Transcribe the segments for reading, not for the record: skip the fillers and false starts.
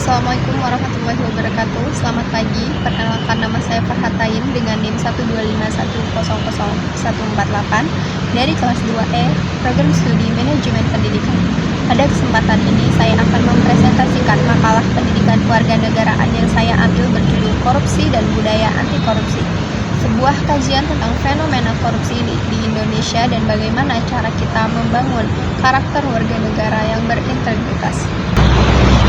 Assalamualaikum warahmatullahi wabarakatuh. Selamat pagi. Perkenalkan, nama saya Farhatain dengan NIM 125100148 dari kelas 2E Program Studi Manajemen Pendidikan. Pada kesempatan ini saya akan mempresentasikan makalah pendidikan kewarganegaraan yang saya ambil berjudul Korupsi dan Budaya Anti Korupsi. Sebuah kajian tentang fenomena korupsi di Indonesia dan bagaimana cara kita membangun karakter warga negara yang berintegritas.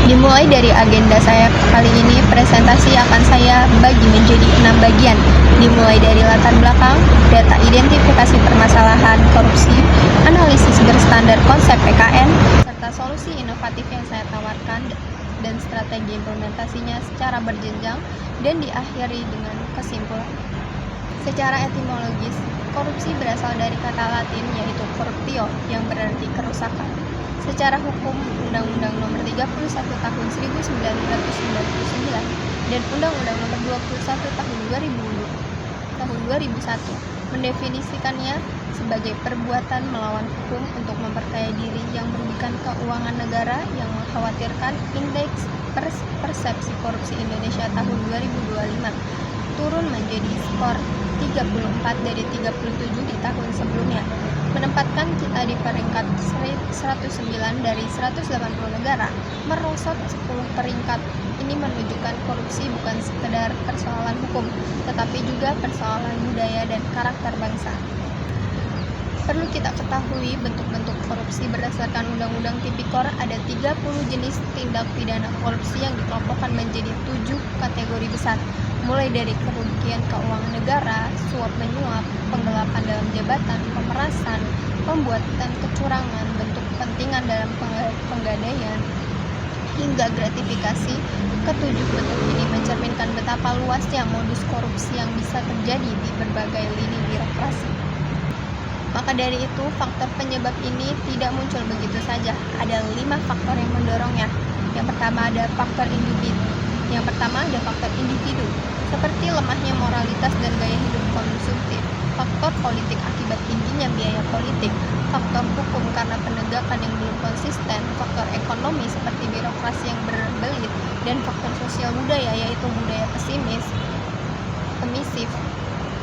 Dimulai dari agenda saya kali ini, presentasi akan saya bagi menjadi 6 bagian. Dimulai dari latar belakang, data identifikasi permasalahan korupsi, analisis berstandar konsep PKN, serta solusi inovatif yang saya tawarkan dan strategi implementasinya secara berjenjang, dan diakhiri dengan kesimpulan. Secara etimologis, korupsi berasal dari kata Latin yaitu corruptio yang berarti kerusakan. Secara hukum, Undang-Undang Nomor 31 Tahun 1999 dan Undang-Undang Nomor 21 Tahun 2001 mendefinisikannya sebagai perbuatan melawan hukum untuk memperkaya diri yang merugikan keuangan negara yang mengkhawatirkan indeks persepsi korupsi Indonesia tahun 2025 turun menjadi skor 34 dari 37 di tahun sebelumnya, menempatkan kita di peringkat 109 dari 180 negara, merosot 10 peringkat. Ini menunjukkan korupsi bukan sekedar persoalan hukum, tetapi juga persoalan budaya dan karakter bangsa. Perlu kita ketahui bentuk-bentuk korupsi berdasarkan Undang-Undang Tipikor ada 30 jenis tindak pidana korupsi yang dikelompokkan menjadi 7 kategori besar, mulai dari kerugian keuangan negara, suap menyuap, penggelapan dalam jabatan, pemerasan, pembuatan kecurangan, bentuk kepentingan dalam penggadaian, hingga gratifikasi. Ketujuh bentuk ini mencerminkan betapa luasnya modus korupsi yang bisa terjadi di berbagai lini birokrasi. Maka dari itu, faktor penyebab ini tidak muncul begitu saja. Ada 5 faktor yang mendorongnya. Yang pertama ada faktor individu, seperti lemahnya moralitas dan gaya hidup konsumtif. Faktor politik akibat tingginya biaya politik. Faktor hukum karena penegakan yang belum konsisten. Faktor ekonomi seperti birokrasi yang berbelit. Dan faktor sosial budaya, yaitu budaya permisif,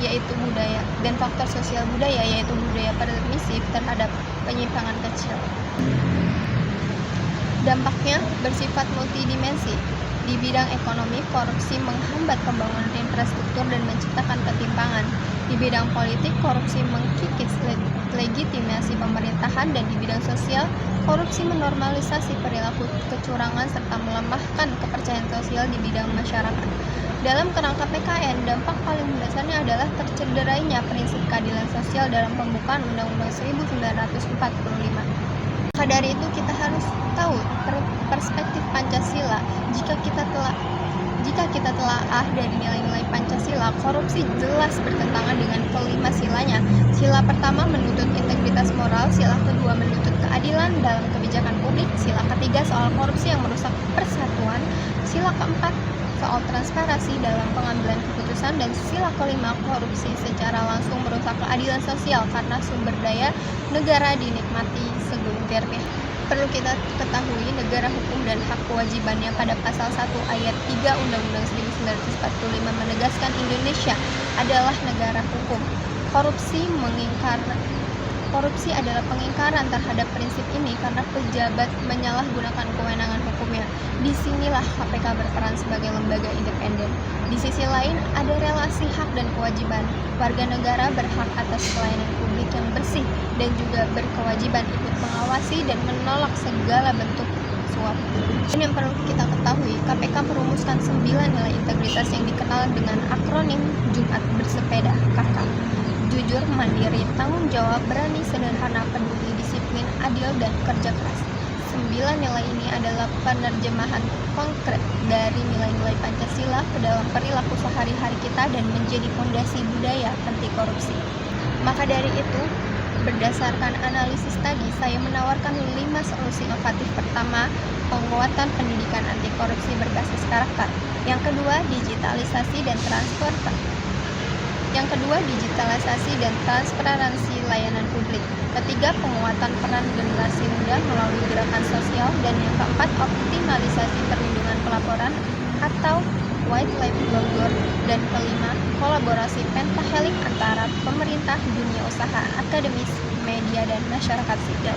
yaitu budaya, dan faktor sosial budaya yaitu budaya permisif terhadap penyimpangan kecil. Dampaknya bersifat multidimensi. Di bidang ekonomi, korupsi menghambat pembangunan infrastruktur dan menciptakan ketimpangan. Di bidang politik, korupsi mengkikis legitimasi pemerintahan, dan di bidang sosial, korupsi menormalisasi perilaku kecurangan serta melemahkan kepercayaan sosial di bidang masyarakat. Dalam kerangka PKN, dampak paling mendasarnya adalah tercederainya prinsip keadilan sosial dalam pembukaan Undang-Undang 1945. Maka dari itu kita harus tahu perspektif Pancasila. Jika kita telaah dari nilai-nilai Pancasila, korupsi jelas bertentangan dengan kelima silanya. Sila pertama menuntut integritas moral, sila kedua menuntut keadilan dalam kebijakan publik, sila ketiga soal korupsi yang merusak persatuan, sila keempat soal transparansi dalam pengambilan keputusan, dan sila kelima korupsi secara langsung merusak keadilan sosial karena sumber daya negara dinikmati segelintir pihak. Perlu kita ketahui negara hukum dan hak kewajibannya pada pasal 1 ayat 3 Undang-Undang 1945 menegaskan Indonesia adalah negara hukum. Korupsi adalah pengingkaran terhadap prinsip ini karena pejabat menyalahgunakan kewenangan hukumnya. Disinilah KPK berperan sebagai lembaga independen. Di sisi lain, ada relasi hak dan kewajiban. Warga negara berhak atas pelayanan publik yang bersih dan juga berkewajiban ikut mengawasi dan menolak segala bentuk suap. Dan yang perlu kita ketahui, KPK merumuskan 9 nilai integritas yang dikenal dengan akronim Jumat Bersepeda (KK). Jujur, mandiri, tanggung jawab, berani, sederhana, peduli, disiplin, adil, dan kerja keras. 9 nilai ini adalah penerjemahan konkret dari nilai-nilai Pancasila ke dalam perilaku sehari-hari kita dan menjadi fondasi budaya anti korupsi. Maka dari itu, berdasarkan analisis tadi, saya menawarkan 5 solusi inovatif. Pertama, penguatan pendidikan anti korupsi berbasis karakter. Yang kedua, digitalisasi dan transparansi layanan publik. Ketiga, penguatan peran generasi muda melalui gerakan sosial. Dan yang keempat, optimalisasi perlindungan pelaku pelaporan atau white labor. Dan kelima, kolaborasi pentahelik antara pemerintah, dunia usaha, akademis, media, dan masyarakat sipil.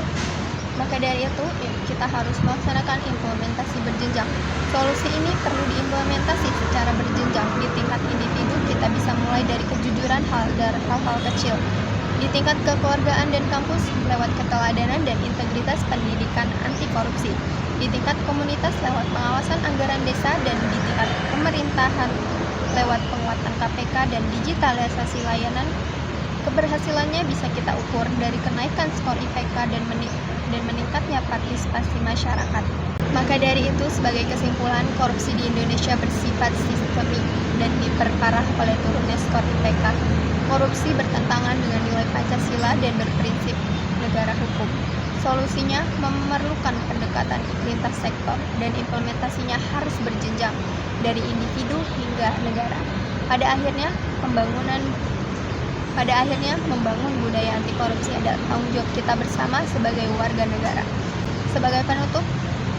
Maka dari itu, kita harus melaksanakan implementasi berjenjang. Solusi ini perlu diimplementasi secara berjenjang. Di tingkat individu, kita bisa mulai dari kejujuran dari hal-hal kecil. Di tingkat kekeluargaan dan kampus, lewat keteladanan dan integritas pendidikan anti korupsi. Di tingkat komunitas, lewat pengawasan anggaran desa, dan di tingkat pemerintahan, lewat penguatan KPK dan digitalisasi layanan. Keberhasilannya bisa kita ukur dari kenaikan skor IPK dan meningkatnya partisipasi masyarakat. Maka dari itu, sebagai kesimpulan, korupsi di Indonesia bersifat sistemik dan diperparah oleh turunnya skor IPK. Korupsi bertentangan dengan nilai Pancasila dan berprinsip negara hukum. Solusinya memerlukan pendekatan lintas sektor dan implementasinya harus berjenjang dari individu hingga negara. Pada akhirnya, membangun budaya anti korupsi adalah tanggung jawab kita bersama sebagai warga negara. Sebagai penutup,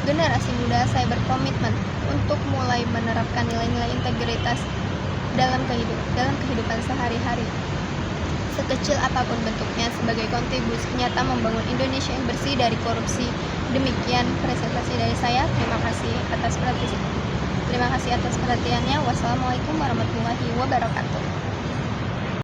generasi muda saya berkomitmen untuk mulai menerapkan nilai-nilai integritas dalam kehidupan sehari-hari. Sekecil apapun bentuknya, sebagai kontribusi nyata membangun Indonesia yang bersih dari korupsi. Demikian presentasi dari saya. Terima kasih atas perhatiannya. Wassalamualaikum warahmatullahi wabarakatuh.